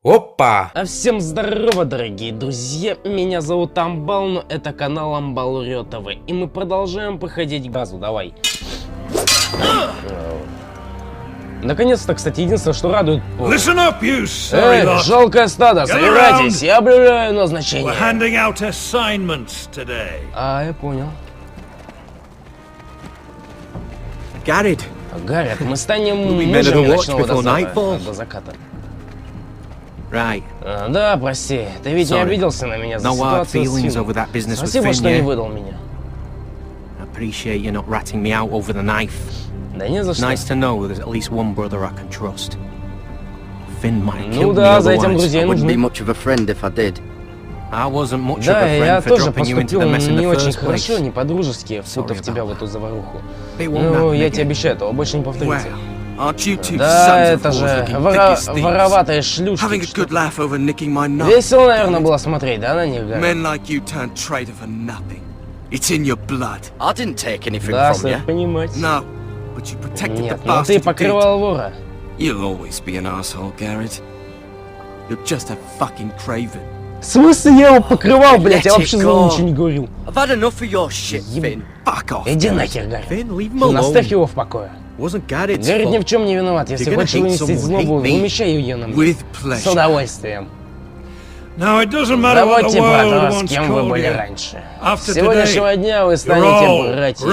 Опа! А всем здорово, дорогие друзья, меня зовут Амбал, но это канал Ambalorio ТВ, и мы продолжаем походить к базу, давай. Наконец-то, кстати, единственное, что радует... Эй, жалкое стадо, собирайтесь, я объявляю назначение. Я понял. Гаррет, мы станем мужем ночного дозора до заката. Да, прости, ты ведь не обиделся на меня за ситуацию с Финном. Спасибо, что не выдал меня. Да не за что. Ну да, за этим друзей нужны. Да, я тоже поступил не очень хорошо, не по-дружески, впутав тебя в эту заваруху. Ну, я тебе обещаю, этого больше не повторится. Да, это же вороватые шлюшки. Весело, наверное, было смотреть, да, на них, Гарри? Да, стоит понимать. Нет, но ты покрывал вора. В смысле я его покрывал, блядь? Я вообще за него ничего не говорил. Иди нахер, Гарри. Оставь его в покое. Гарри ни в чем не виноват. Если хочешь вынести злобу, вымещай ее на мне. С удовольствием. Забудьте про то, с кем вы были раньше. С сегодняшнего дня вы станете братьями.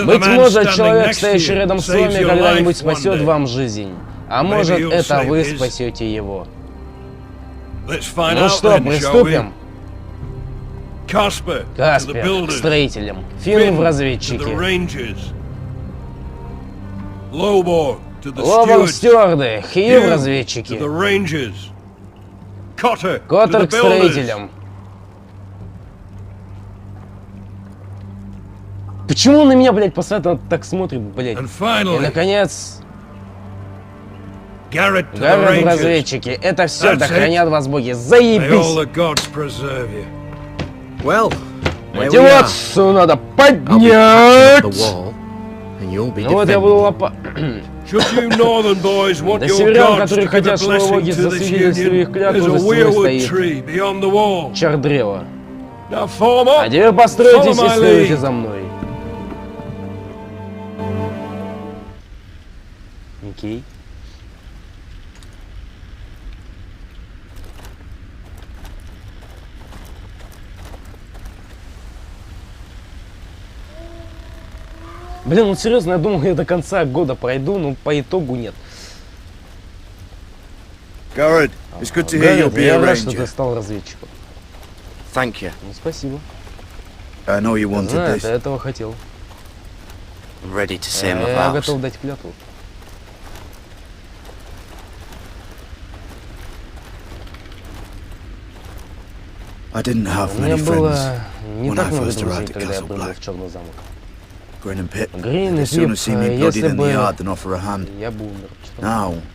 Быть может, человек, стоящий рядом с вами, когда-нибудь спасет вам жизнь. А может, это вы спасете его. Ну что, приступим? Каспер к строителям, Финн в разведчике, Лобор стюарды, Хью в разведчике, Коттер к строителям. Почему он на меня, блядь, постоянно так смотрит, блядь? И, наконец... Гаррет в разведчике. Это все, да хранят вас боги. Заебись! Мотивацию надо поднять! Ну вот я буду лопа... До северян, которые хотят, чтобы боги засвидетельствовали их клятву, за стеной стоит чар древа. А теперь постройтесь и следуйте за мной. Окей. Блин, ну серьезно, я думал, я до конца года пройду, но по итогу нет. Гаррет, я рад, что ты стал разведчиком. Ну, спасибо. Знаю, ты этого хотел. Я готов дать клятву. У меня было не так много друзей, когда я прибыл в Черный замок. Грин и Пип, если бы я бы умер.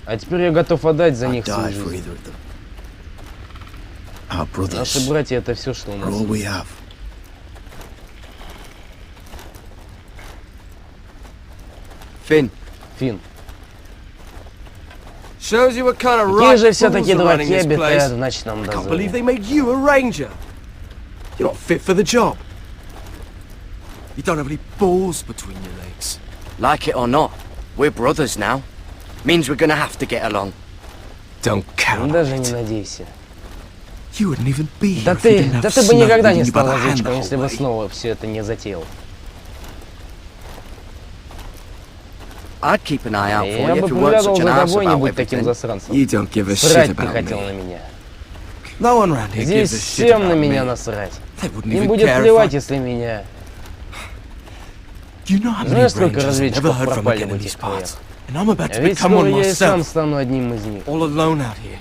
А теперь я готов отдать за них свою жизнь. Наши братья — это все, что у нас есть. Финн. Какие же все-таки дураки обитают в ночном дозоре? You don't have any balls between your legs. Like it or not, we're brothers now. Means we're gonna have to get along. Don't count. Даже не надейся. You wouldn't even be here. Да ты бы никогда не стал разведчиком, если бы снова все это не затеял. I'd keep an eye out for Я you бы if you weren't приглядывал such an за ass тобой, не about будь таким everything. засранцем. You don't give a shit Срать ты about хотел me. на меня. No one around here Здесь gives a shit всем на about меня me. насрать. They wouldn't Им even будет care плевать, if I... если меня... You know how many Знаешь, сколько rangers I've never разведчиков heard from пропали again в in этих these краях? parts. And I'm about to Ведь become скоро one я и сам myself. стану одним из них. All alone out here.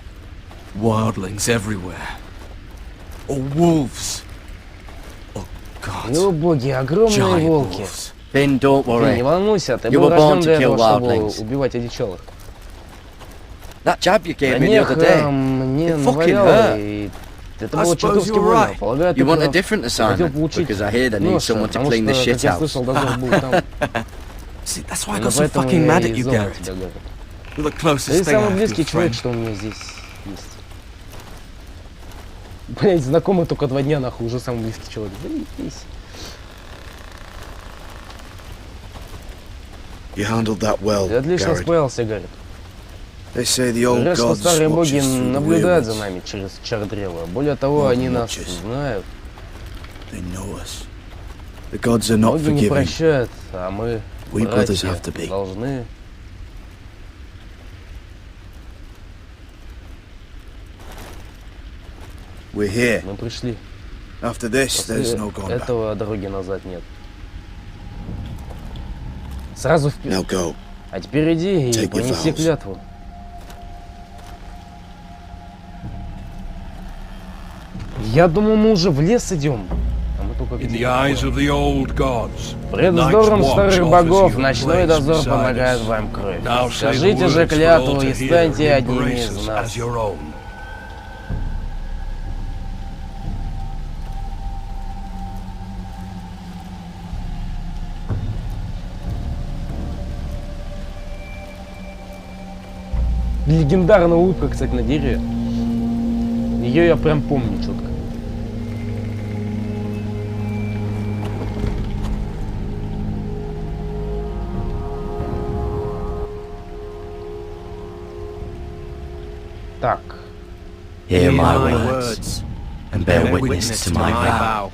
Wildlings everywhere. Or wolves. Oh God. Ну, боги, огромные волки. Finn, don't Ты worry. не волнуйся, ты You был were born рожден to для kill этого, чтобы wildlings. убивать одичалых. That jab you gave me the Них other day. мне It fucking наваляло, hurt. и это I было suppose чертовски you're больно. right. Полагаю, ты You want a прав. different Хотел assignment получить because I hear they need нож, someone to потому clean the что, shit как я out. слышал, дозор был там. See, that's why I Именно got so поэтому fucking я mad at и you, звал Garrett. тебя, Гарри. Ты самый близкий человек, что у меня здесь есть. Блять, знакомый только 2 дня, нахуй, уже самый близкий человек. Заебись. Ты отлично справился, Гарри. Говорят, что старые боги наблюдают за нами через чар древа. Более того, они нас знают. Боги не прощают, а мы, братья, должны... Мы пришли. После этого дороги назад нет. Сразу вперед. А теперь иди и принеси клятву. Я думаю, мы уже в лес идем. А мы только пред взором старых богов ночной дозор помогает вам кровь. Скажите же клятву и станьте одними из нас. Легендарная улыбка, кстати, на дереве. Ее я прям помню четко. Так. Hear my words and bear witness to my vow.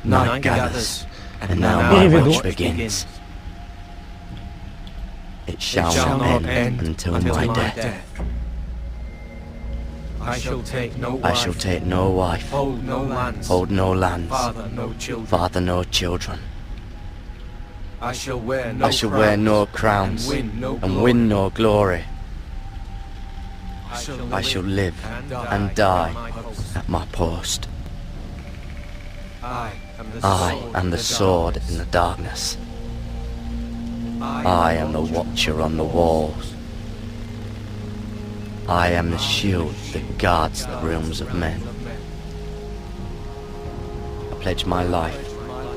Night gathers, and now my watch begins. It shall not end until my death. I shall take no wife, hold no lands, father no children. I shall wear no crowns and win no glory. I shall live and die at my post. I am the sword in the darkness. I am the watcher on the walls. I am the shield that guards the realms of men. I pledge my life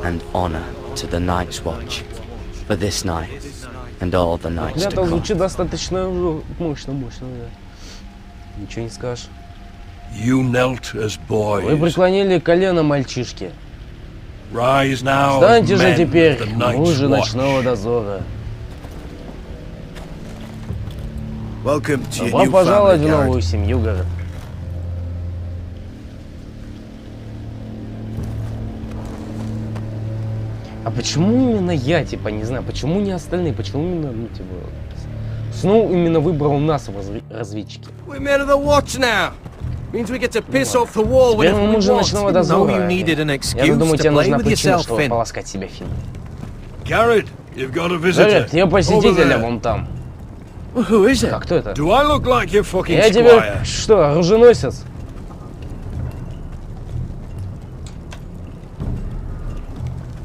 and honor to the Night's Watch for this night and all the nights to come. Звучит достаточно мощно, да. Ничего не скажешь. Вы преклонили колено, мальчишки. Встаньте же теперь, мужи ночного дозора. Добро пожаловать в новую семью, город. А почему именно я, типа, не знаю, почему не остальные, почему именно, ну, типа, Сноу именно выбрал нас в разведчики? Теперь мы мужи ночного дозора. Я думаю, тебе нужна причина, чтобы полоскать себе фильм. Гаррет, тебе посетителя вон там. А кто это? Я тебе что, оруженосец?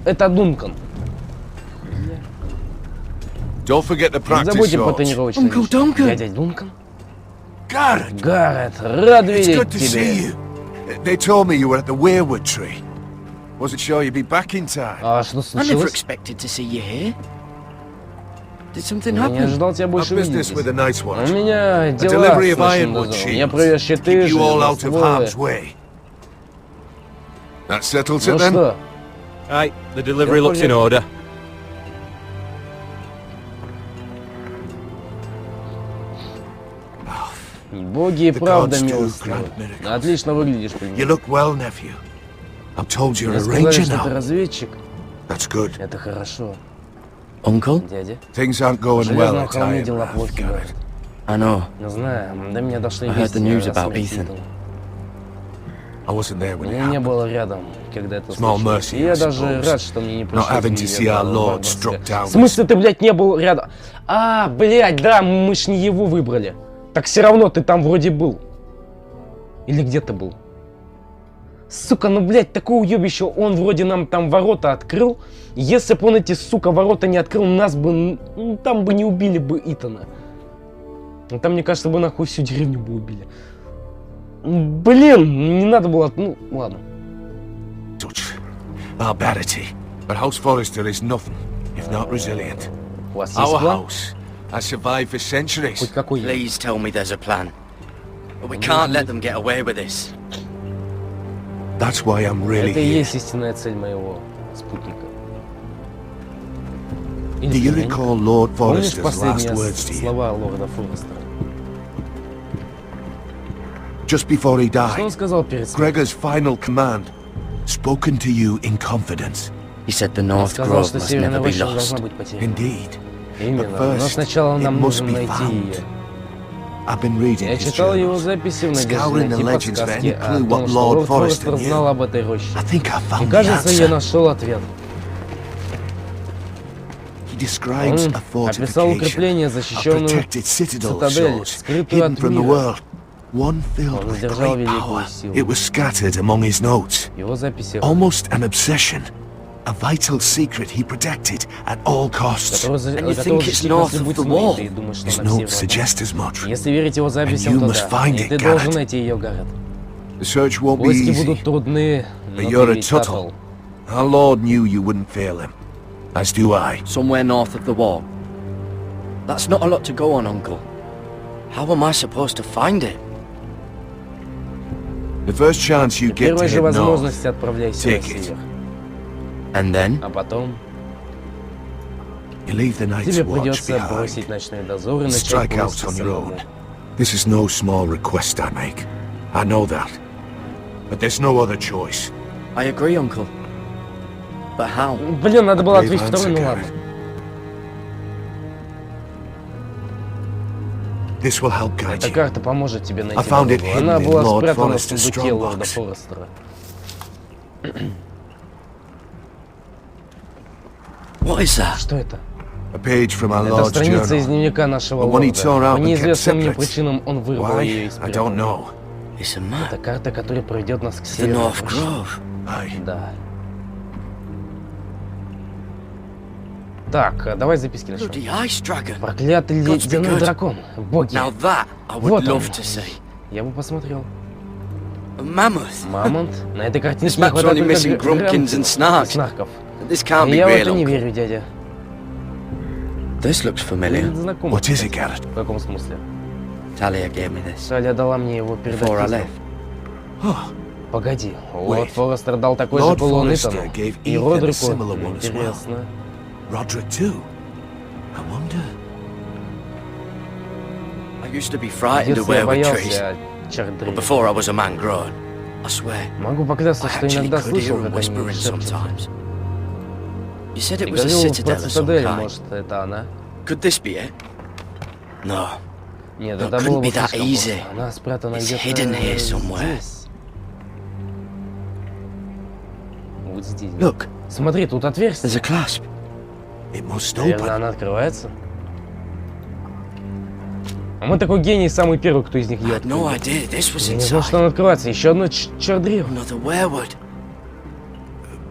Это Дункан. Не забудьте по тренировочной вещи. Дядя Дункан? Гаррет, рад видеть тебя. А что случилось? Я не ожидал тебя больше видеть. У меня дела с ночным дозором. Я привез щиты, железостволы. Ну что? Боги и правда милостивы. Отлично выглядишь, племянник. Мне сказали, что ты разведчик. Это хорошо. Дядя, в Железном холме дела плохи, говорят. Не знаю, до меня дошли вести о смерти Итана. Меня не было рядом, когда это случилось. И я даже рад, что мне не пришлось видеть это. В смысле ты, блядь, не был рядом? А, блядь, да, мы ж не его выбрали. Так все равно ты там вроде был. Или где ты был? Сука, ну, блядь, такое уебище, он вроде нам там ворота открыл. Если бы он эти, сука, ворота не открыл, нас бы, ну, там бы не убили бы Итана. Ну, там, мне кажется, бы нахуй всю деревню бы убили. Блин, не надо было, ну, ладно. У вас есть план? I survived for centuries. Хоть какой. Please tell me there's a plan. But we can't let them get away with this. That's why I'm really Это и here. есть истинная цель моего спутника. Do you recall Lord Помнишь Forrester's last последние words to you? слова лорда Форестера? Just before he Что он died, сказал перед смертью? Gregor's final command, spoken to you in confidence. He said the Он North сказал, Grove что must Северная never be роща не lost. должна быть потеряна. Indeed. Именно. But Но first, сначала нам it must нужно be найти found. ее. I've been reading Я his читал его journals, записи в надежде scouring the найти legends for подсказки any о clue том, what что Lord лорд Форестер Forrester знал knew. об этой роще. I think I И found the кажется, я answer. нашел ответ. He describes Он a описал fortification, укрепление, a защищенную protected citadel of цитадель, sorts, скрытую hidden от from the мира. world, one filled Он with сдержал great великую power. силу. It was scattered among his notes, Его записи, almost an obsession, a vital secret he protected at all costs. And you think it's north of the wall? Ты думаешь, что His она notes северная. suggest as much. Если верить его записям, you то must да. find И it, ты Garrett. должен найти ее, Гаррет. The search won't be Поиски easy, будут трудны, но but ты you're a ведь Tuttle. Таттл. Our Lord knew you wouldn't fail him, as do I. Somewhere north of the wall. That's not a lot to go on, Uncle. How am I supposed to find it? The first chance you При get to первой же head north, возможности отправляйся на take it. север. And then? А потом you leave the night's тебе watch придется behind. бросить ночной дозор и начать Strike out поиски on your самому. own. This is no small request I make. I know that. But there's no other choice. I agree, Uncle. But how? Блин, надо было Brave ответить answer, второй, ну ладно. Garrett. This will help guide Эта you. карта поможет тебе найти I found it дорогу. Она hidden in была Lord спрятана в Forrester's сундуке strong лорда box. Форестера. What is that? Что это? A page from our Это Lord's страница из journal. дневника нашего But when he tore лорда. out По and kept неизвестным мне separate. причинам он вырвал ее Why? из I don't спрятал. know. It's a map. Это карта, которая приведет нас к The северу. North Grove. Aye. Да. Так, давай записки начнем. Bloody ice dragon. Проклятый God's be ледяной good. дракон. Боги. Now that I would Вот он. love to see. Я бы посмотрел. A mammoth. Мамонт. На этой This картинке не map's хватает only missing только grumpkins and snarks. снарков. This can't be Я в real, это не Uncle. верю, дядя. This looks familiar. Выглядит знакомо. What is it, Garrett? В каком смысле? Talia gave me this Таля дала мне его передать. before I письмом. left. Oh, Погоди, Лорд Wait. Форестер дал такой же Lord кулон Forrester Итану. gave И Ethan a Родрику. similar one as well. Интересно. Roderick too. I wonder. I used to be В frightened детстве я away with trees. боялся But чардрей. before I was a man grown, I swear, Могу поклясться, I что actually иногда could hear слышал, them как они whispering шепчутся. sometimes. You said Ты it was a говорил про citadel of some цитадель, kind. может, это она? Could this be it? No. Нет, No, это couldn't было бы be that слишком easy. просто. Она спрятана It's где-то hidden here somewhere. здесь. Вот здесь. Look, Смотри, тут There's отверстие. a clasp. it must Наверное, open. она открывается. А мы такой гений, самый первый, кто из них I ее had no открыл. idea this was Я не знал, что inside. она открывается. Еще одно чардрево. Another werewood.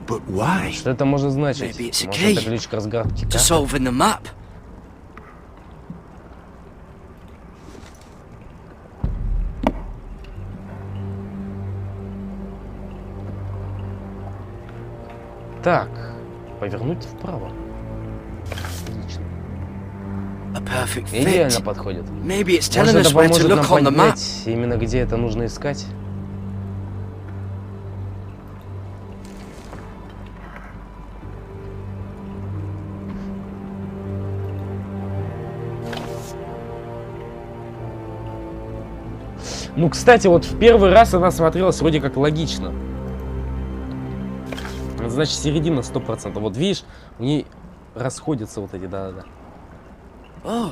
But why? Что это может значить? Maybe it's a Может, key. это ключ к разгадке To карты? solving the map. Так, повернуть вправо. Отлично. A perfect Идеально fit. подходит. Maybe it's telling Может, us это where to поможет нам look on the map. понять, именно где это нужно искать. Ну, кстати, вот в первый раз она смотрелась вроде как логично. Значит, середина 100%. Вот видишь, у ней расходятся вот эти, да-да-да. Oh,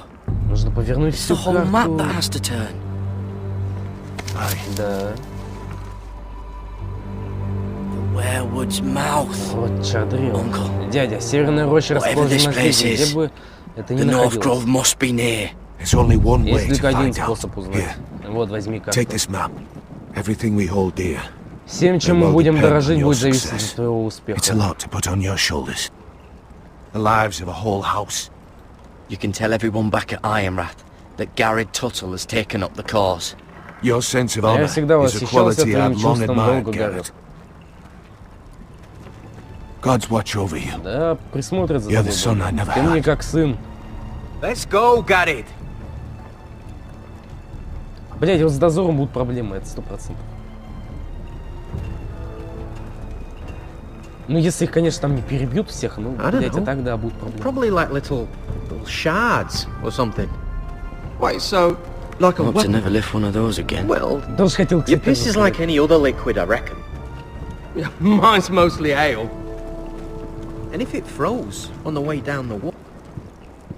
Нужно повернуть it's the всю whole map карту. that has to turn. Да. The werewood's mouth. Вот чардрил. Uncle. Дядя, северная роща Whatever расположена this place здесь, is, где бы это ни The North находилось. Grove must be near. There's only one way Есть to только один find out. способ узнать. Here, Вот, возьми карту. take this map. Everything we hold dear. Всем, чем It мы will будем depend дорожить, on your будет зависеть success. от твоего It's a успеха. lot to put on your shoulders. The lives of a whole house. You can tell everyone back at Ironrath that Garrett Tuttle has taken up the cause. Your sense of Я honor всегда is a восхищался quality твоим I've long чувством admired, долга, Garrett. Гаррет. God's watch over you. Да, присмотрит за You're тобой. the son Бог. I never Ты мне had. как сын. Let's go, got it. Блять, вот с дозором будут проблемы, это 100%. Ну, если их, конечно, там не перебьют всех, ну, блять, а тогда будут проблемы. Probably like little shards or something. Wait, so like a Hope to never lift one of those again. Well, Тоже хотел, your piss is like any other liquid, I reckon. Mine's mostly ale. And if it froze on the way down the wall.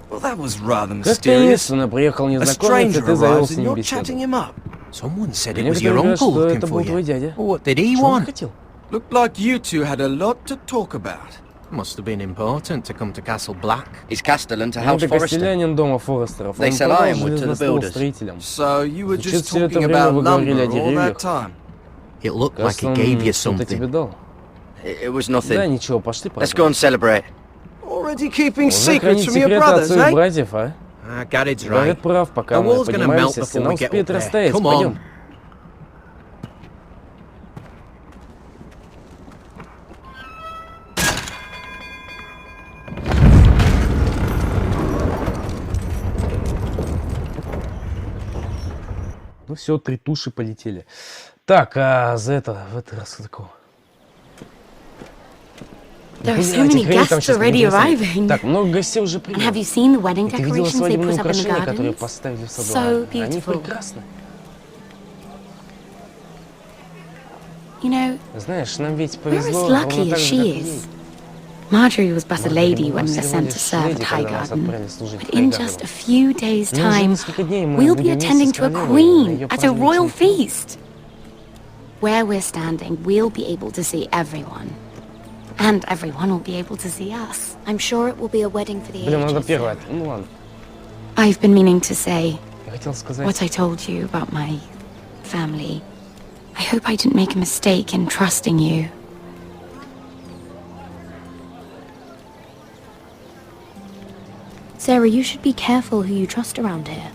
Well, that was rather Как mysterious. таинственно приехал A незнакомец, и stranger ты завел arrives с and ним you're беседу. chatting him up. Someone said it Мне was your говорят, uncle что looking это for был твой you. дядя. What did he Что он want? хотел? Looked like you two had a lot to talk about. Must have been important to come to Castle Black. He's Castellan to Он House Forrester. костелянин дома Форестеров. Он They sell продал ironwood to the железностал builders. строителям. So you were Значит, just все это talking время about вы говорили о lumber all that деревьях. time. It looked like Кажется, he он gave you что-то тебе something. дал. It was Да, nothing. ничего, пошли Let's go and celebrate. Already keeping Уже secrets хранить from your секреты brothers, отцов и eh? братьев, а? Garrett's Гаррет right. прав, пока The мы wall's gonna поднимаемся, melt стена before we get успеет up there. растаять. Come Пойдем. on. Ну все, 3 туши полетели. Так, а за это, в этот раз такого. There are so many guests already arriving. Так, много гостей уже And have прибыло. you seen the wedding Ты видела decorations they свадебные put up in the украшения, которые gardens? поставили в саду? So Они beautiful. прекрасны. You know, Знаешь, нам ведь we're as повезло, ровно lucky так as же, she как и ей. is. Marjorie was but a Маргарита lady была when we were всего sent лишь to serve леди, at когда нас Highgarden. отправили служить But в in Хайгарден. just a few days' Ну, за time, несколько дней мы we'll be будем attending вместе to a с королевой на queen её at a royal праздничный feast. Where we're standing, we'll be able to see everyone. And everyone will be able to see us. I'm sure it will be a wedding for the Блин, надо ages. первое. Ну ладно. I've been meaning to say Я хотел сказать... what I told you about my family. I hope I didn't make a mistake in trusting you. Sarah, you should be careful who you trust around here.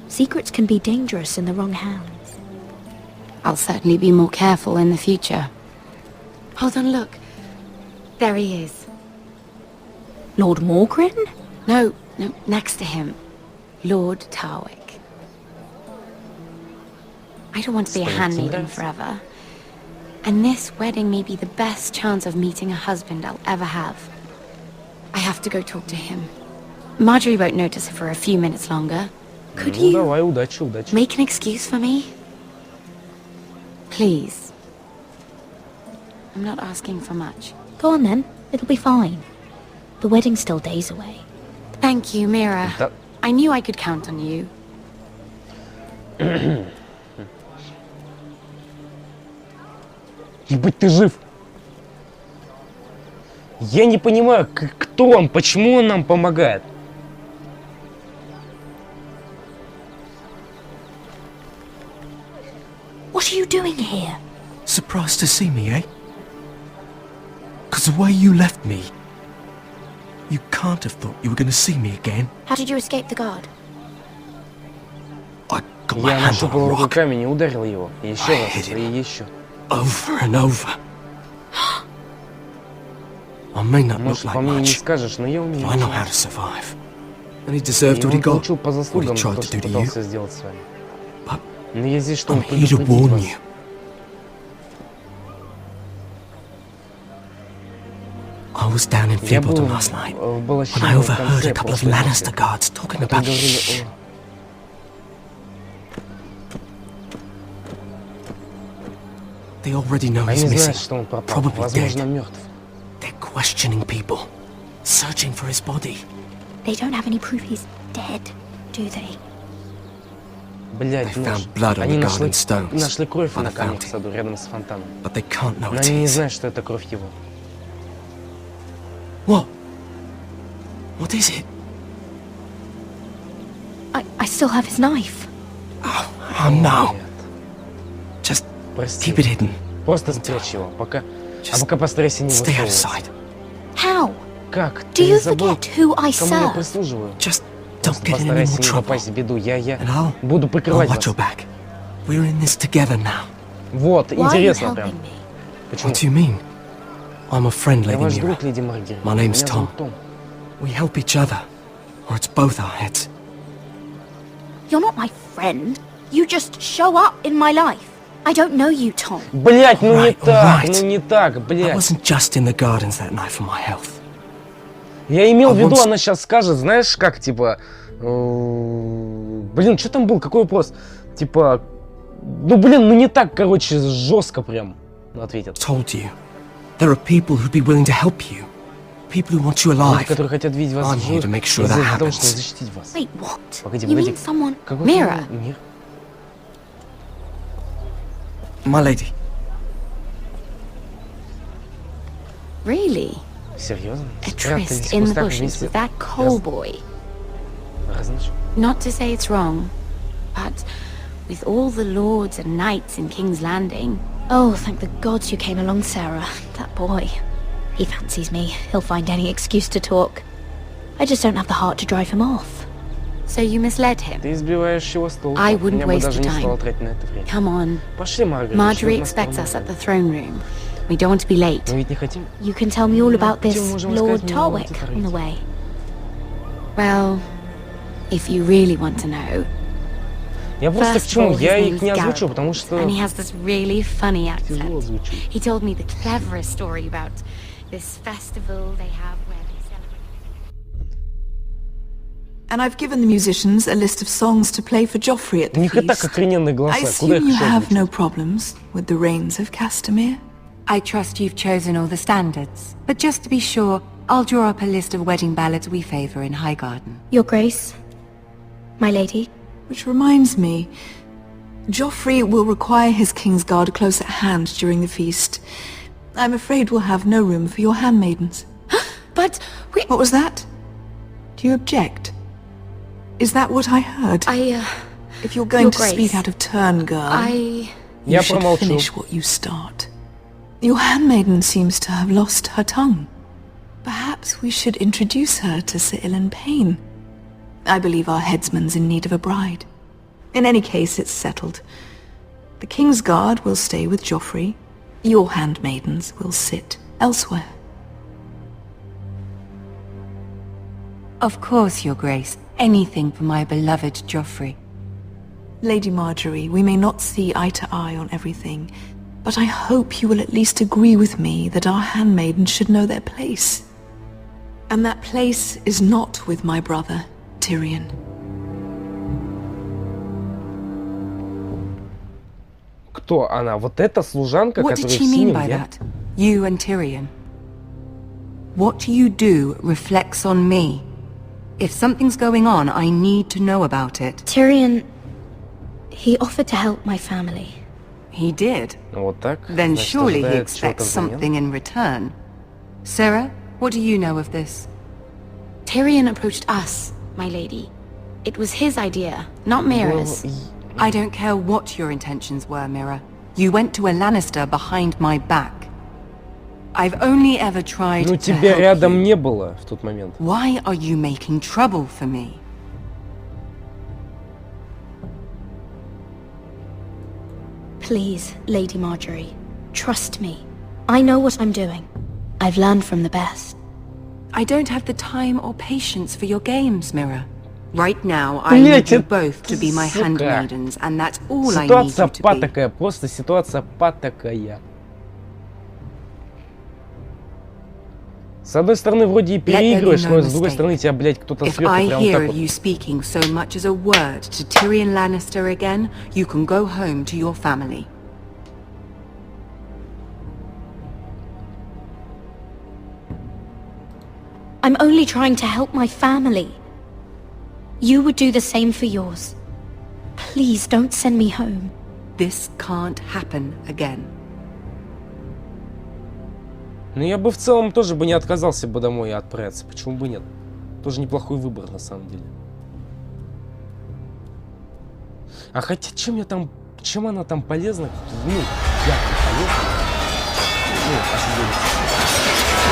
Secrets can be dangerous in the wrong hands. I'll certainly be more careful in the future. Hold on, look. There he is. Lord Morgrin? No, next to him. Lord Tarwick. I don't want to be a handmaiden forever. And this wedding may be the best chance of meeting a husband I'll ever have. I have to go talk to him. Marjorie won't notice it for a few minutes longer. Could Ну you давай, удачи, удачи. make an excuse for me? Please. I'm not asking for much. Go on then. It'll be fine. The wedding's still days away. Thank you, Mira. Да. I knew I could count on you. Ебать, ты жив! Я не понимаю, кто он, почему он нам помогает? What are you doing here? Surprised to see me, eh? Because the way you left me, you can't have thought you were going to see me again. How did you escape the guard? I got my Я hand on нащупал a рукой rock камень и ударил его. И еще I раз, hit it. и еще. over and over. I may not look Может, like по мне не much, скажешь, но я but умею. I know how to survive. And he deserved И what he он got, получил по what he заслугам tried то, to что do to you. пытался сделать с вами. But Но я здесь, чтобы I'm here to предупредить warn вас. you. I was down in Я был Fimbledon last night в when I Балащине в overheard конце a couple of прошлой Lannister ночи, guards talking которые about говорили shh. They already know he's Они знают, missing. что он пропал. Probably Возможно, dead. мертв. They're questioning people, searching for his body. They don't have any proof he's dead, do they? Блядь, They нож. found blood on Они the нашли, garden stones нашли кровь by на the камнях в fountain. саду рядом с фонтаном. But they can't know Но it они не is. знают, что это кровь его. What? What is it? I still have his knife. Oh no. Нет. Just Прости. keep it hidden. Просто спрячь его, пока... А Just пока постарайся не stay out of высовываться. sight. How? Как? Do Ты you забыл, forget who I кому я serve? прислуживаю? Just don't Просто get in any постарайся more не trouble. попасть в беду. Я And I'll буду прикрывать watch вас. your back. We're in this together now. Вот, Why are you интересно прям. helping me? Почему? What do you mean? I'm a friend, Я Lady ваш Mira. друг, леди Маргерит. My name's Меня Tom. зовут Том. We help each other. or it's both our heads. You're not my friend. You just show up in my life. I don't know you, Tom. Блять, ну не так, ну не так, I блять. wasn't just in the gardens that night for my health. Я имел в виду, она сейчас скажет, знаешь, как, типа... Блин, что там был, какой вопрос? Типа... Ну, блин, ну не так, короче, жестко прям ответят. Told you. There are people who'd be willing to help you. People who want you alive. Люди, которые хотят видеть вас I'm here to make sure that для того, happens. чтобы защитить вас. Wait, what? Погоди, You погоди. mean someone... Какой Мира? мир? My lady. Really? Серьезно? A Спрятались tryst в in the кустах bushes вместе? with that coal boy. Разношу. Not to say it's wrong, but with all the lords and knights in King's Landing... Oh, thank the gods you came along, Sarah. That boy. He fancies me. He'll find any excuse to talk. I just don't have the heart to drive him off. So you misled him? Ты избиваешь его с толку. I wouldn't Я бы waste даже the не time. стал тратить на это время. Come on. Пошли, Маргарет. Marjorie expects us at the throne room. We don't want to be late. Мы ведь не хотим. You can tell me all about this Чем можем Lord сказать, не Tarwick можете on the way. Well, if you really want to know... Я просто к First of чему? all, his Я name их is не Garrett, озвучу, потому что... and he has this really funny Тяжело accent. звучит. He told me the cleverest story about this festival they have where they celebrate. And I've given the musicians a list of songs to play for Joffrey at У the них и так feast. охрененные I голоса. Куда их assume you еще have no озвучить? problems with the reigns of Castamere? I trust you've chosen all the standards. But just to be sure, I'll draw up a list of wedding ballads we favour in Highgarden. Your Grace. My lady. Which reminds me, Joffrey will require his Kingsguard close at hand during the feast. I'm afraid we'll have no room for your handmaidens. But we... What was that? Do you object? Is that what I heard? If you're going Your to Grace, speak out of turn, girl, you Я should промолчу. finish what you start. Your handmaiden seems to have lost her tongue. Perhaps we should introduce her to Sir Ilan Payne. I believe our headsman's in need of a bride. In any case, it's settled. The Kingsguard will stay with Joffrey. Your handmaidens will sit elsewhere. Of course, Your Grace. Anything for my beloved Joffrey. Lady Marjorie, we may not see eye to eye on everything, but I hope you will at least agree with me that our handmaidens should know their place. And that place is not with my brother, Tyrion. Кто она? Вот эта служанка, What did которая she в mean синем, by я? that? You and Tyrion. What you do reflects on me. If something's going on, I need to know about it. Tyrion... He offered to help my family. He did? Вот так. Then Значит, surely he ожидает expects чего-то взамен. something in return. Sarah, what do you know of this? Tyrion approached us, my lady. It was his idea, not Mira's. I don't care what your intentions were, Mira. You went to a Lannister behind my back. I've only ever tried Ну to тебя help рядом you. не было в тот момент. Why are you making trouble for me? Please, Lady Marjorie. Trust me. I know what I'm doing. I've learned from the best. I don't have the time or patience for your games, Mira. Right now, I need you both to be my сука. handmaidens, and that's all I need Ситуация you to be. патокая, просто ситуация патокая. С одной стороны, вроде и переигрываешь, но с другой стороны, тебя, блядь, кто-то If сверху I прям hear так of вот. you speaking so much as a word to Tyrion Lannister again, you can go home to your family. I'm only trying to help my family. You would do the same for yours. Please don't send me home. This can't happen again. Ну я бы в целом тоже бы не отказался бы домой и отправиться. Почему бы нет? Тоже неплохой выбор на самом деле. А хотя чем я там, чем она там полезна? Ну, я там полезна. Ну, офигеть.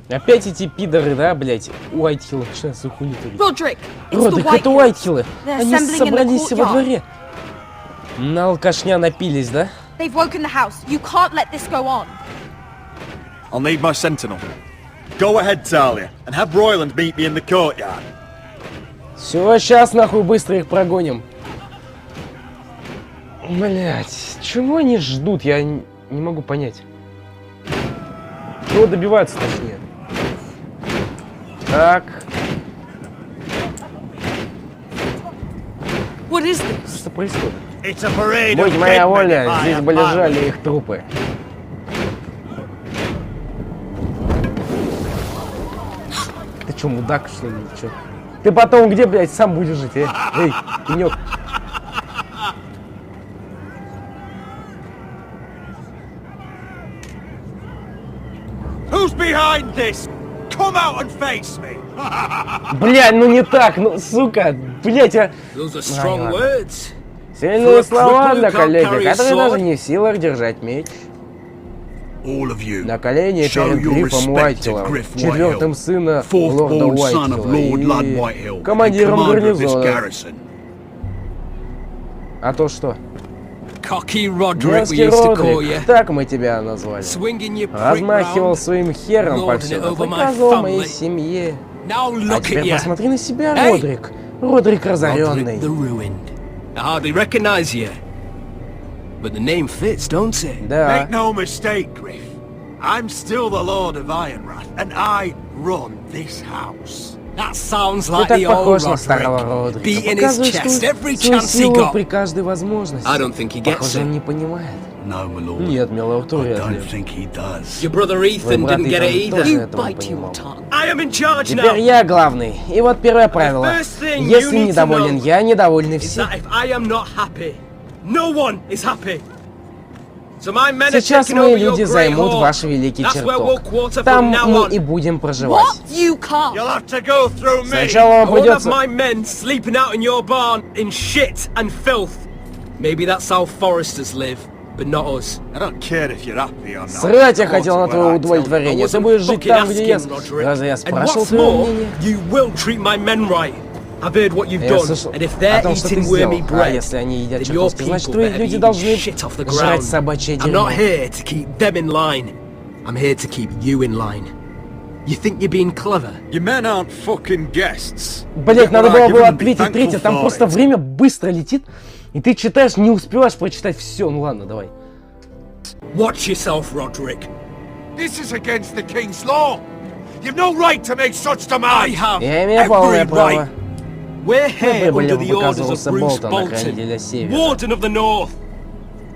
Опять эти пидоры, да, блять, Уайтхиллы начинают свою хуйню творить. Roderick, Родик, это Уайтхиллы! Они собрались во дворе! На алкашня напились, да? They've woken the house. You can't let this go on. I'll need my sentinel. Go ahead, Talia, and have Royland meet me in the courtyard. Все, сейчас нахуй быстро их прогоним. Блять, чего они ждут? Я не могу понять. Чего добиваются, точнее? Так. Что происходит? Будь моя воля, здесь бы лежали их трупы. Ты чё, мудак, что ли? Чё? Ты потом где, блядь, сам будешь жить, Эй, пенёк. Who's behind this? Come out and face me. Блядь, ну не так, ну, сука, блядь, а... Сильные слова для коллеги, которые даже не в силах держать меч. На колени перед Грифом Уайтхиллом, четвертым сына лорда Уайтхилла и командиром гарнизона. А то что? Мерзкий Родрик, так мы тебя назвали. Размахивал своим хером повсюду, приказывал моей семье. А теперь посмотри на себя, Родрик. Родрик разоренный. But the name fits, don't it? Да. Make no mistake, Griff. I'm still the Lord of Ironrath, and I run this house. That sounds Ты like так the old похож на старого Roдрик, Родрика. beating his Показываешь chest every свою chance he силу got. при каждой возможности. I don't think he gets Похоже, он it. не понимает. No, my lord. Нет, милорд, I вряд don't ли. think he does. Your brother Ethan брат didn't get Итан it either. тоже You этого не bite your понимал. tongue. I am in charge Теперь now. я главный. И вот первое правило. Если недоволен я, недовольны все. Сейчас мои люди займут ваш великий чертог. Там мы и будем проживать. Сначала вам придется... Срать я хотел на твое удовлетворение. Ты будешь жить там, где я... Разве я спрашивал твое мнение? Я слышал о том, что ты сделал. А если они едят чертовски, значит твои люди должны жрать собачье дерьмо. Блять, надо было ответить третье, там просто время быстро летит, и ты читаешь, не успеваешь прочитать все. Ну ладно, давай. Watch yourself, Roderick. This is against the king's law. You've no right to make such demands. Я имею полное право. We're here under the orders показывался of Bruce Болтон на Bolton, хранителя Севера. Warden of the North.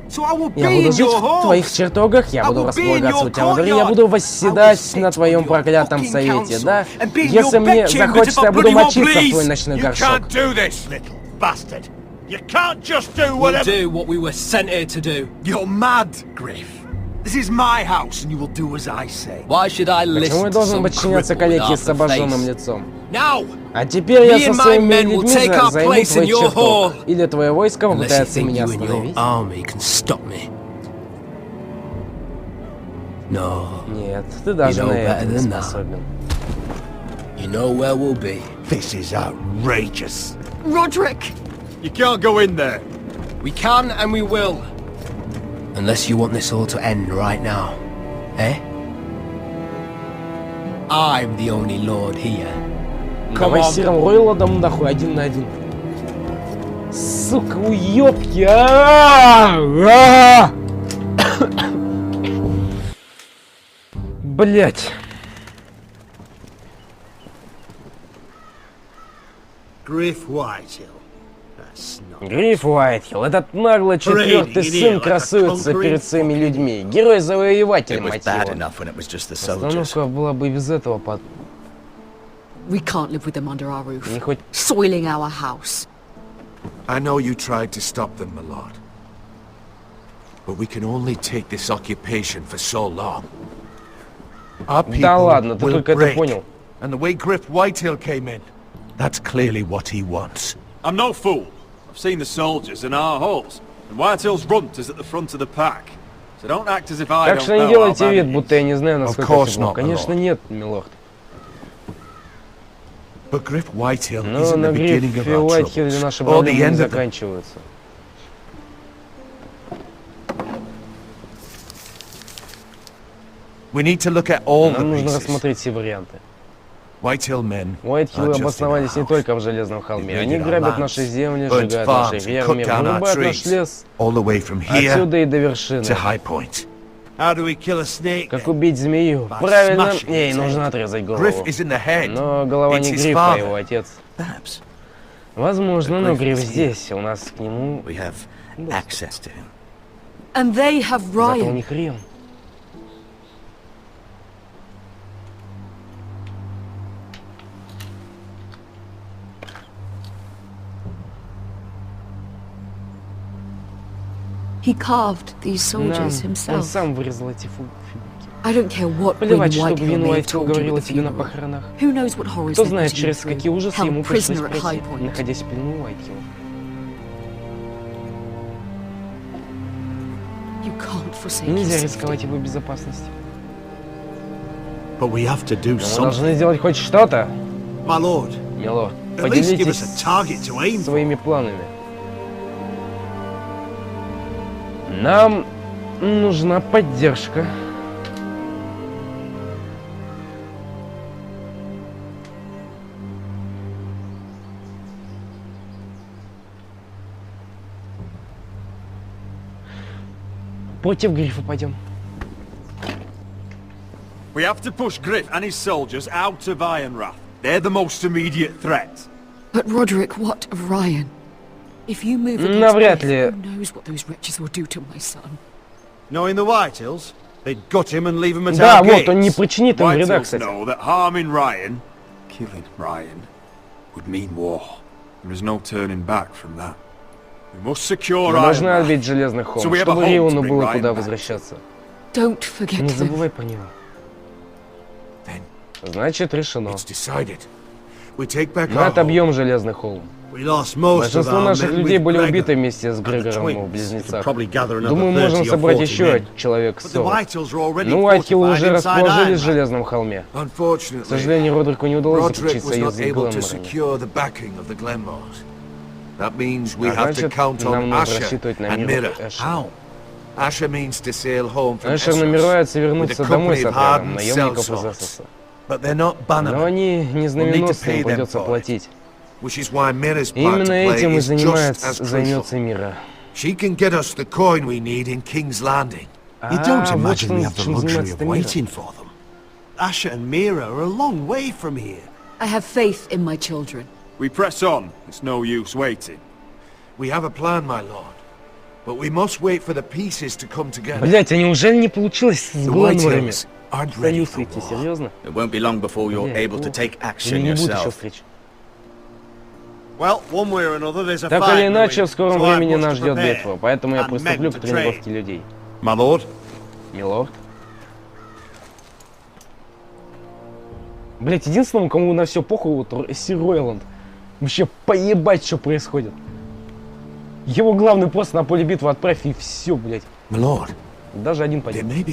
So I will Я be буду in жить your в твоих halls. чертогах, я буду располагаться у тебя во дворе, я буду восседать на твоем проклятом совете, да? Если мне захочется, я буду мочиться в твой ночной горшок. We'll do what we were sent here to do. You're mad, Griff. This is my house, and you will do as I say. Why should I Почему listen я to должен some подчиняться cripple коллеге with с half a обожженным face? лицом? Now, А теперь я со своими людьми take our займу place твой in your чертог. hall. Или твое войско unless you попытается think меня you and your остановить? army can stop me. No, Нет, ты даже You know на это better не than that. способен. you know where we'll be. This is outrageous. Roderick! You can't go in there. We can and we will. Unless you want this all to end right now. Eh? I'm the only lord here. Давай с Сиром Ройлодом нахуй один на один. Сука, уёбки! Блять. Griff Whitehill. Гриф Уайтхилл, этот наглый четвертый сын красуется перед своими людьми. Герой-завоеватель, мать его. Остановка была бы без этого под... We can't live with them under our roof, Не хоть... soiling our house. I know you tried to stop them, my lord. But we can only take this occupation for so long. Our Да people ладно, ты will только это break. понял. And the way Griff Whitehill came in, that's clearly what he wants. I'm no fool. I've seen the soldiers in our halls, and Whitehill's runt is at the front of the pack. So don't act as if I Так don't что не know how делайте bad вид, it будто is. я не знаю, насколько course это плохо. not, Конечно my lord. нет, милорд. But Griff Whitehill Но isn't на the beginning of Грифе our Уайтхилле troubles, наши or the проблемы end не of them. заканчиваются. We need to look at all the Нам нужно pieces. рассмотреть все варианты. Whitehill Уайтхиллы обосновались не только в Железном холме. Они грабят наши земли, сжигают наши фермы, вырубают наш лес отсюда и до вершины. Как убить змею? Правильно, ей нужно отрезать голову. Но голова не Грифа, а его отец. Возможно, но Гриф здесь, у нас к нему... Зато у них Риан. He carved these soldiers himself. Он сам вырезал эти фигурки. I don't care what Плевать, что Гвин Уайтхилл говорила тебе на похоронах. Кто знает, через какие ужасы ему пришлось пройти, находясь в плену Уайтхилла. Нельзя рисковать его безопасностью. Но мы должны сделать хоть что-то. Милорд, поделитесь своими планами. Нам нужна поддержка. Против Грифа пойдем. We have to push Griff and his soldiers out of Ironrath. They're the most immediate threat. But Roderick, what of Ryan? If you move against Навряд Griff, ли. who knows what those wretches will do to my son? Knowing the Whitehills, they'd gut him and leave him at Да, our вот, он не gates. причинит им вреда, Whitehills кстати. know that harming Ryan, killing Ryan, would mean war. There is no turning back from that. We must secure Мы должны Ironrath. отбить Железный холм, So we have a чтобы home to Риону bring было Ryan куда back. возвращаться. Don't forget Не them. забывай по нему. Значит, решено. Мы отобьем Железный холм. Большинство наших людей были убиты вмместе с Грегором в Близнецах. Думаю, можем собрать еще человек 40. Но Уайтхиллы уже расположились в Железном холме. К сожалению, Родрику не удалось заключить союз с Гленморами. Значит, нам нужно рассчитывать на мир Эша. Эшер намеревается вернуться домой с отрядом наемников из Эссекса. Но они не знаменосцы, им придется платить. И именно этим и займется Мира. Вот чем занимается Мира. Asher and Mira are a long way from here. I have faith in my children. We press on. It's no use waiting. We have a plan, my lord. But we must wait for the pieces to come together. Блять, а неужели не получилось с Гленморами? Союз выйти, серьезно? It won't be long before you're able to take action Не будет еще yourself. встреч. Well, one way or another, there's a Так fight или иначе, в brewing, скором so I времени must нас ждет prepare битва, поэтому я and приступлю men к to тренировке train. людей. My lord. Милорд. Блять, единственному, кому на все похуй, вот Сир Ройланд. Вообще поебать, что происходит. Его главный просто на поле битвы отправь и все, блять. Даже один пойдет. Милорд,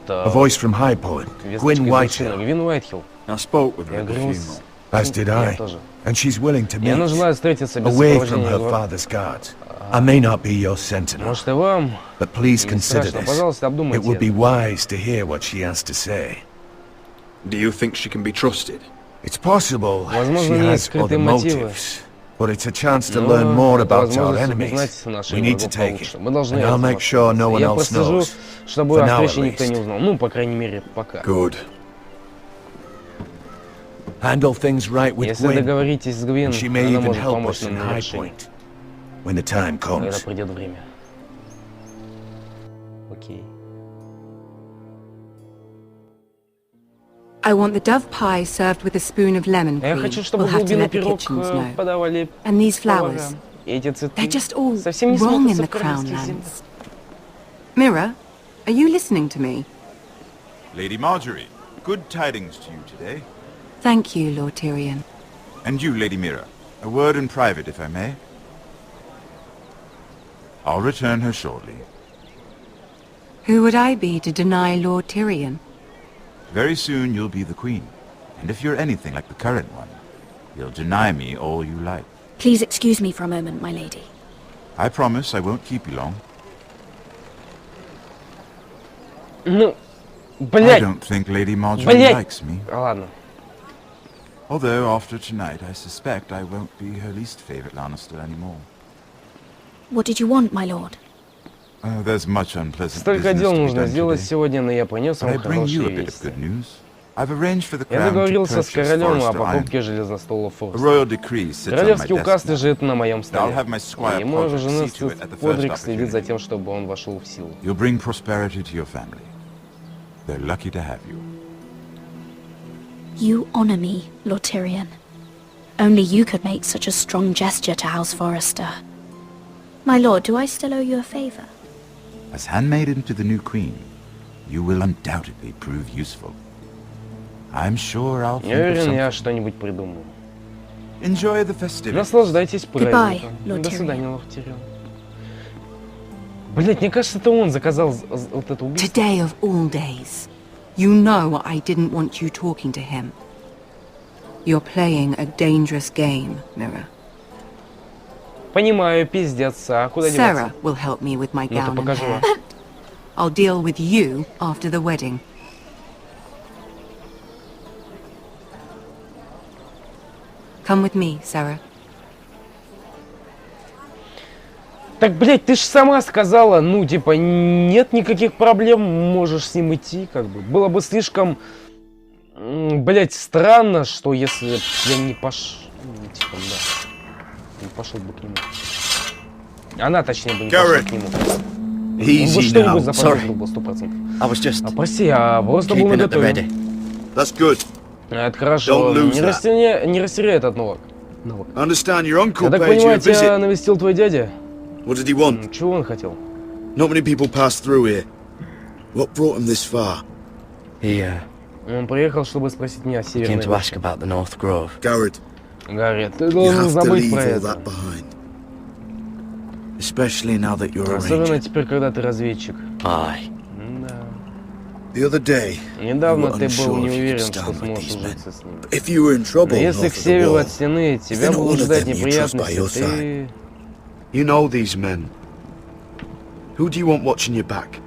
весточка вершины, Гвин Уайтхилл. I spoke with Я her a говорил few с... more. As did Я I. тоже. And she's willing to И она meet, желает встретиться без away from сопровождения her его. father's guards. I may not be your sentinel, Может, и вам? but please Не consider страшно, this. пожалуйста, It обдумайте would be это. wise to hear what she has to say. Do you think she can be trusted? It's possible Возможно, she у нее есть has other скрытые мотивы. motives, but it's a chance to Но learn more это about our возможность enemies. узнать наших We need to врагов take получше. it, Мы должны and этим I'll make sure no one Я else прослежу, knows. чтобы For о now, встрече at никто не least. узнал. Ну, по крайней мере, пока. Good. Handle things right with Если Gwyn, договоритесь с Гвин, and she may она even может help помочь us in нам на High решении, Point when the time когда comes. придет время. Окей. I want the dove pie served with a spoon of lemon А я cream. хочу, чтобы We'll have to глубинный let the пирог kitchens know. подавали And these повара. flowers, И эти цветы they're just all совсем не wrong in смотрятся the в королевских Crown землях. lands. Mira, are you listening to me? Lady Marjorie, good tidings to you today. Thank you, Lord Tyrion. And you, Lady Mira, a word in private, if I may. I'll return her shortly. Who would I be to deny Lord Tyrion? Very soon you'll be the queen. And if you're anything like the current one, you'll deny me all you like. Please excuse me for a moment, my lady. I promise I won't keep you long. Ну, блядь. I don't think Lady Marjorie likes me. Ладно. Although after tonight, I suspect I won't be her least favorite Lannister anymore. What did you want, my lord? There's much unpleasant Столько дел business to be нужно done сделать today. сегодня, но я принес вам But I bring you a хорошие bit of вести. good news. I've arranged for the Я crown to договорился с purchase королем о Forrester Iron. покупке железностола A Форста. royal decree sits on my Королевский desk указ now. лежит на моем I'll столе. have my squire И мой Podrick жены see to it at the first Подрик следит за opportunity. тем, чтобы он вошел в силу. You'll bring prosperity to your family. They're lucky to have you. You honor me, Lord Tyrion. Only you could make such a strong gesture to House Forrester. My lord, do I still owe you a favor? As handmaiden to the new queen, you will undoubtedly prove useful. I'm sure I'll Я think of уверен, я something. что-нибудь придумаю. Enjoy the festivities. Наслаждайтесь Goodbye, праздником. Lord До Tyrion. свидания, лорд Тирион. Блять, мне кажется, это он заказал вот это убийство. Today of all days. You know I didn't want you talking to him. You're playing a dangerous game, Mirror. Понимаю, пиздец, а куда Sarah деваться? will help me with my Ну-ка, gown and покажу hair. вам. I'll deal with you after the wedding. Come with me, Sarah. Так, блять, ты ж сама сказала, ну, типа, нет никаких проблем, можешь с ним идти, как бы. Было бы слишком, блять, странно, что если б я не пошел, типа, да, не пошел бы к нему. Она, точнее, бы не пошла к нему. Он бы что-нибудь заподозрил бы 100%. А прости, я просто был наготове. Это хорошо. Не растеряй этот навык. Я так понимаю, тебя навестил твой дядя? What did he want? Чего он хотел? Not many people pass through here. What brought him this far? Он приехал, чтобы спросить меня о Северной Роще. Garrett, Гарри, ты you должен have to забыть leave про all это. that behind. Especially now that you're a Особенно ranger. теперь, когда ты разведчик. Да. The other day, you Недавно were ты был unsure не if you could уверен, что stand with сможешь these men. ужиться с ним. But if you were in trouble Но если north к of the северу wall, от стены if тебя they're not будут one of ждать them you trust by your неприятности, ты... you know these men. Who do you want watching your back?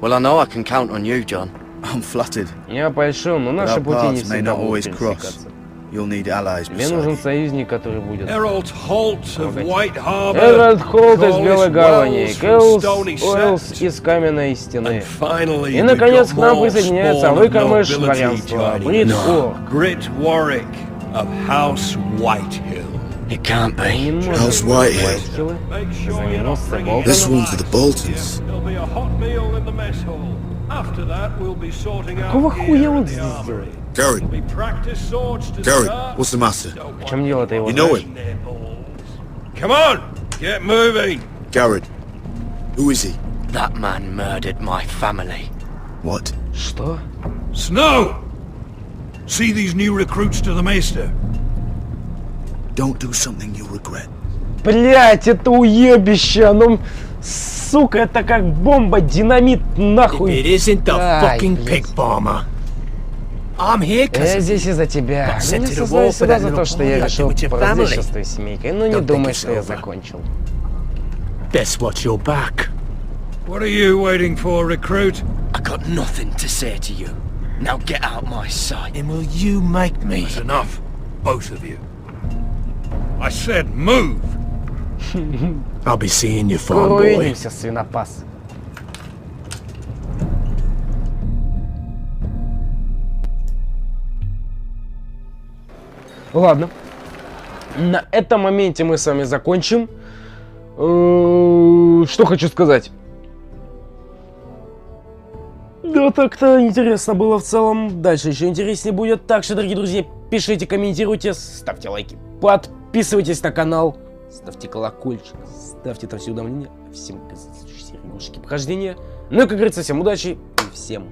Well, I know I can count on you, John. I'm flattered. Я польщен, но But наши our пути не paths may всегда not будут always cross. пересекаться. You'll need allies Тебе нужен beside you. союзник, который будет... Herald Holt of White Harbor, Эральд Холт из Corlys Белой Гавани, Wells from Келс Stony Уэллс Set. из Каменной Стены. Finally, И, we've наконец, got к нам more присоединяется spawn of выкормыш nobility дворянства, joining Брит us. Ор. Grit Warwick of House Whitehill. It can't Не be. может How's быть Whitehill? Уайтхиллы. Make sure you're not Знаменосцы bringing This Болтона. one's for the Boltons. There'll be a hot meal in the mess hall. After that, we'll be sorting out Какого хуя gear он in the здесь armory. делает? Garrett, There'll be practice swords to Garrett, start. what's the matter? В чем дело, ты его You know знаешь? him? Come on, get moving. Garrett, who is he? That man murdered my family. What? Что? Snow! See these new recruits to the Maester? Don't do something you'll regret. Блять, это уебище, оно... Сука, это как бомба, динамит, нахуй. It isn't the Ай, fucking блядь. pig farmer. I'm here Я 'cause здесь из-за тебя. Got sent Меня to the создали war for сюда that за то, little что я party I решил did with your поразвлечься family. с твоей семейкой. Но не Don't think думай, it's что я over. закончил. best watch your back. What are you waiting for, recruit? I got nothing to say to you. Now get out my sight. And will you make me? That's enough, both of you. I said move! I'll be seeing you, Скоро farm boy. увидимся, свинопас. Ладно. На этом моменте мы с вами закончим. Что хочу сказать. Да, так-то интересно было в целом. Дальше еще интереснее будет. Так что, дорогие друзья, пишите, комментируйте, ставьте лайки, подписывайтесь на канал, ставьте колокольчик, ставьте там все уведомления. Всем серии похождения. Ну и, как говорится, всем удачи и всем